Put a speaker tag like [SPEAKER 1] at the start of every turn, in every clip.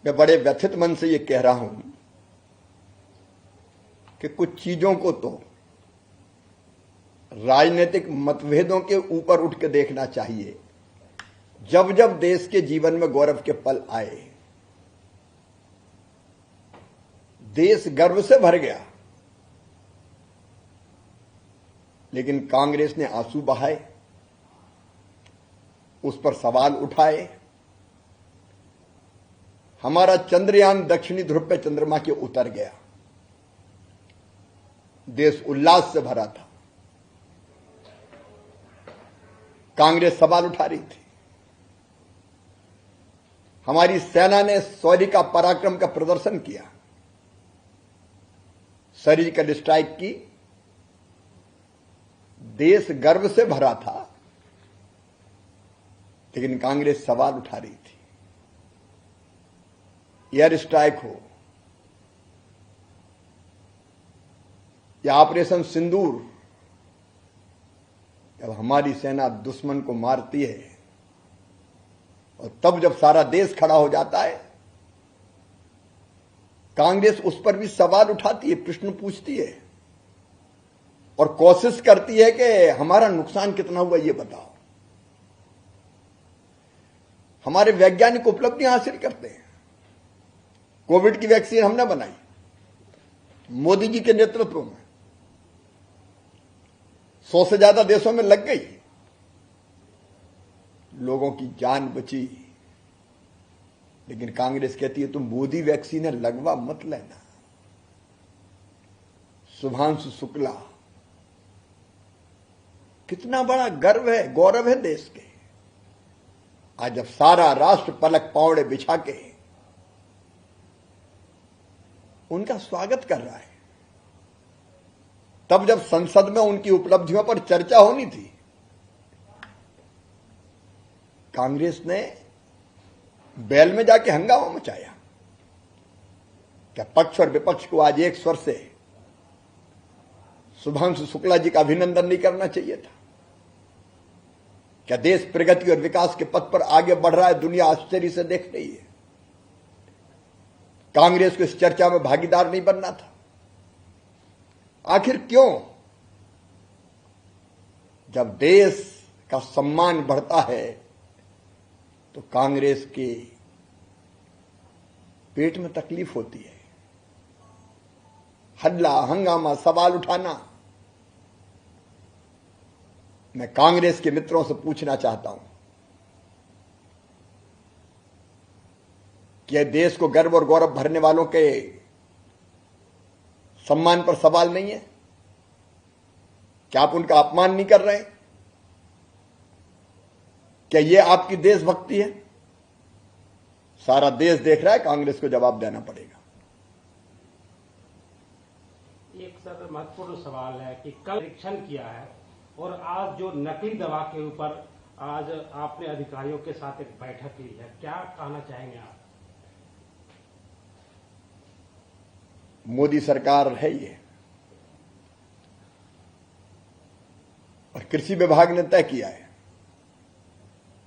[SPEAKER 1] मैं बड़े व्यथित मन से ये कह रहा हूं कि कुछ चीजों को तो राजनीतिक मतभेदों के ऊपर उठ के देखना चाहिए। जब जब देश के जीवन में गौरव के पल आए, देश गर्व से भर गया, लेकिन कांग्रेस ने आंसू बहाए, उस पर सवाल उठाए। हमारा चंद्रयान दक्षिणी ध्रुव पे चंद्रमा के उतर गया, देश उल्लास से भरा था। कांग्रेस सवाल उठा रही थी। हमारी सेना ने शौर्य का, पराक्रम का प्रदर्शन किया, सर्जिकल स्ट्राइक की, देश गर्व से भरा था, लेकिन कांग्रेस सवाल उठा रही थी। एयर स्ट्राइक हो या ऑपरेशन सिंदूर, जब हमारी सेना दुश्मन को मारती है और तब जब सारा देश खड़ा हो जाता है, कांग्रेस उस पर भी सवाल उठाती है, प्रश्न पूछती है और कोशिश करती है कि हमारा नुकसान कितना हुआ ये बताओ। हमारे वैज्ञानिक उपलब्धियां हासिल करते हैं। कोविड की वैक्सीन हमने बनाई मोदी जी के नेतृत्व में, 100 से ज्यादा देशों में लग गई, लोगों की जान बची। लेकिन कांग्रेस कहती है तुम मोदी वैक्सीन है, लगवा मत लेना। शुभांशु शुक्ला, कितना बड़ा गर्व है, गौरव है देश के। आज जब सारा राष्ट्र पलक पावड़े बिछा के उनका स्वागत कर रहा है, तब जब संसद में उनकी उपलब्धियों पर चर्चा होनी थी, कांग्रेस ने बैल में जाके हंगामा मचाया। क्या पक्ष और विपक्ष को आज एक स्वर से शुभांशु शुक्ला जी का अभिनंदन नहीं करना चाहिए था? क्या देश प्रगति और विकास के पथ पर आगे बढ़ रहा है, दुनिया आश्चर्य से देख रही है? कांग्रेस को इस चर्चा में भागीदार नहीं बनना था? आखिर क्यों? जब देश का सम्मान बढ़ता है तो कांग्रेस के पेट में तकलीफ होती है। हल्ला, हंगामा, सवाल उठाना। मैं कांग्रेस के मित्रों से पूछना चाहता हूं कि देश को गर्व और गौरव भरने वालों के सम्मान पर सवाल नहीं है? क्या आप उनका अपमान नहीं कर रहे? क्या यह आपकी देशभक्ति है? सारा देश देख रहा है, कांग्रेस को जवाब देना पड़ेगा।
[SPEAKER 2] एक सर महत्वपूर्ण सवाल है कि कल परीक्षण किया है और आज जो नकली दवा के ऊपर आज आपने अधिकारियों के साथ एक बैठक ली है, क्या कहना चाहेंगे आप?
[SPEAKER 1] मोदी सरकार है ये, और कृषि विभाग ने तय किया है।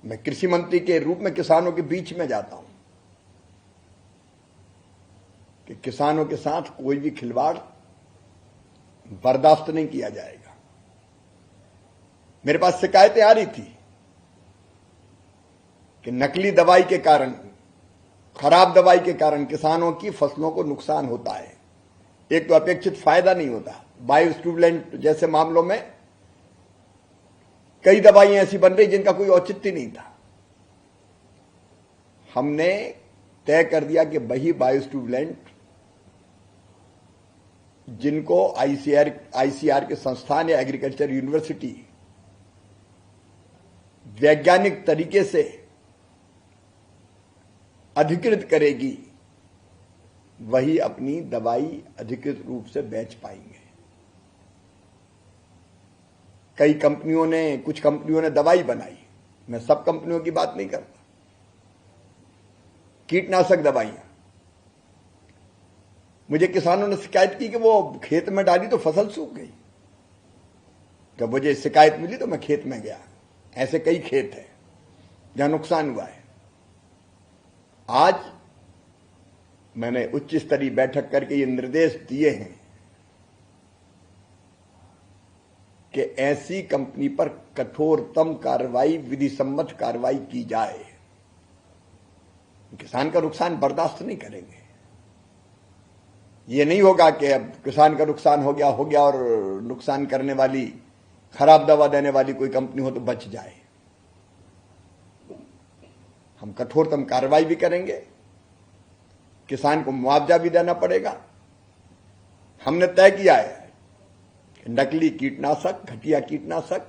[SPEAKER 1] मैं कृषि मंत्री के रूप में किसानों के बीच में जाता हूं कि किसानों के साथ कोई भी खिलवाड़ बर्दाश्त नहीं किया जाएगा। मेरे पास शिकायतें आ रही थी कि नकली दवाई के कारण, खराब दवाई के कारण किसानों की फसलों को नुकसान होता है। एक तो अपेक्षित फायदा नहीं होता। बायोस्टिमुलेंट जैसे मामलों में कई दवाइयां ऐसी बन रही जिनका कोई औचित्य नहीं था। हमने तय कर दिया कि वही बायोस्टिमुलेंट जिनको आईसीआर के संस्थान या एग्रीकल्चर यूनिवर्सिटी वैज्ञानिक तरीके से अधिकृत करेगी, वही अपनी दवाई अधिकृत रूप से बेच पाएंगे। कुछ कंपनियों ने दवाई बनाई, मैं सब कंपनियों की बात नहीं करता, कीटनाशक दवाइयां। मुझे किसानों ने शिकायत की कि वो खेत में डाली तो फसल सूख गई। जब मुझे शिकायत मिली तो मैं खेत में गया। ऐसे कई खेत हैं जहां नुकसान हुआ है। आज मैंने उच्च स्तरीय बैठक करके ये निर्देश दिए हैं कि ऐसी कंपनी पर कठोरतम कार्रवाई, विधि सम्मत कार्रवाई की जाए। किसान का नुकसान बर्दाश्त नहीं करेंगे। ये नहीं होगा कि अब किसान का नुकसान हो गया और नुकसान करने वाली, खराब दवा देने वाली कोई कंपनी हो तो बच जाए। हम कठोरतम कार्रवाई भी करेंगे, किसान को मुआवजा भी देना पड़ेगा। हमने तय किया है कि नकली कीटनाशक, घटिया कीटनाशक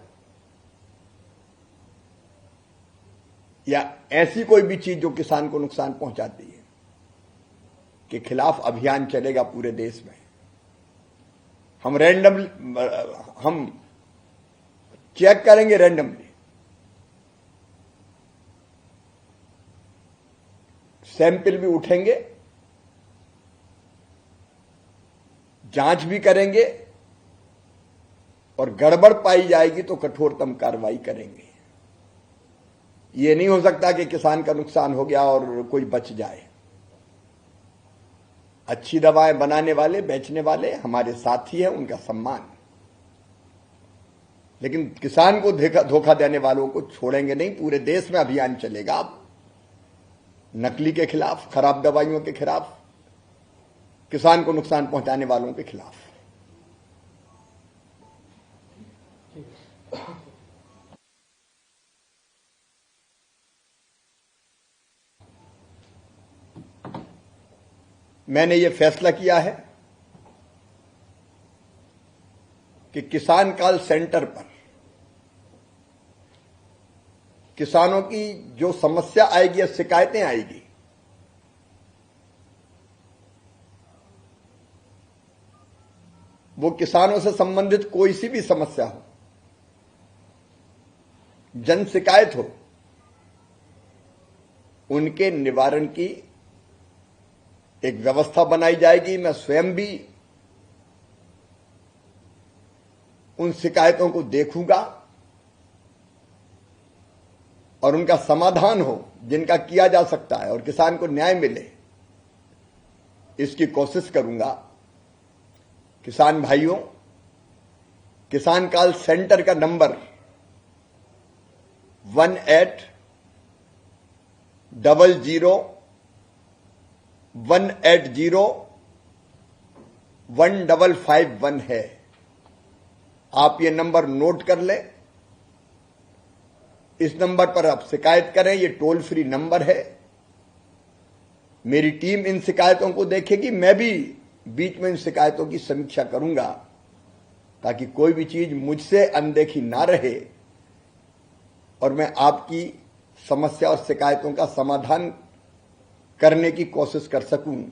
[SPEAKER 1] या ऐसी कोई भी चीज जो किसान को नुकसान पहुंचाती है के खिलाफ अभियान चलेगा पूरे देश में। हम चेक करेंगे रैंडमली, सैंपल भी उठेंगे, जांच भी करेंगे और गड़बड़ पाई जाएगी तो कठोरतम कार्रवाई करेंगे। यह नहीं हो सकता कि किसान का नुकसान हो गया और कोई बच जाए। अच्छी दवाएं बनाने वाले, बेचने वाले हमारे साथी हैं, उनका सम्मान, लेकिन किसान को धोखा देने वालों को छोड़ेंगे नहीं। पूरे देश में अभियान चलेगा अब नकली के खिलाफ, खराब दवाइयों के खिलाफ, किसान को नुकसान पहुंचाने वालों के खिलाफ। मैंने ये फैसला किया है कि किसान कॉल सेंटर पर किसानों की जो समस्या आएगी या शिकायतें आएगी, वो किसानों से संबंधित कोई सी भी समस्या हो, जन शिकायत हो, उनके निवारण की एक व्यवस्था बनाई जाएगी। मैं स्वयं भी उन शिकायतों को देखूंगा और उनका समाधान हो जिनका किया जा सकता है और किसान को न्याय मिले, इसकी कोशिश करूंगा। किसान भाइयों, किसान कॉल सेंटर का नंबर 1800-180-1551 है। आप ये नंबर नोट कर लें। इस नंबर पर आप शिकायत करें। ये टोल फ्री नंबर है। मेरी टीम इन शिकायतों को देखेगी, मैं भी बीच में इन शिकायतों की समीक्षा करूंगा ताकि कोई भी चीज मुझसे अनदेखी ना रहे और मैं आपकी समस्या और शिकायतों का समाधान करने की कोशिश कर सकूं।